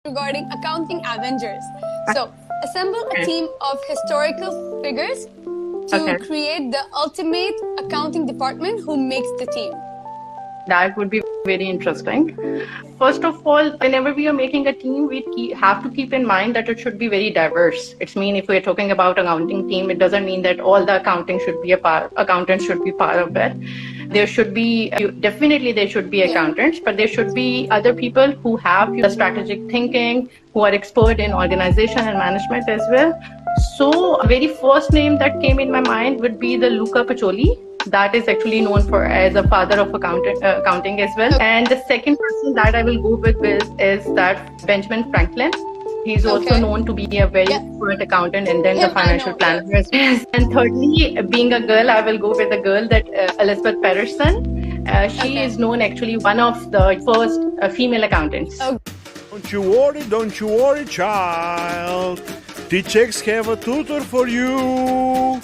regarding accounting Avengers. So, assemble a team of historical figures to create the ultimate accounting department who makes the team. That would be very interesting. First of all, whenever we are making a team, we have to keep in mind that it should be very diverse. It's mean if we're talking about accounting team, it doesn't mean that all the accountants should be part of it. There should be, definitely there should be accountants, but there should be other people who have the strategic thinking, who are expert in organization and management as well. So very first name that came in my mind would be the Luca Pacioli. That is actually known for as a father of accounting as well. And the second person that I will go with is that Benjamin Franklin. He's also known to be a very expert accountant and then the financial planner as well. And thirdly, being a girl, I will go with a girl that Elizabeth Patterson. She is known actually one of the first female accountants. Don't you worry, child. The checks have a tutor for you.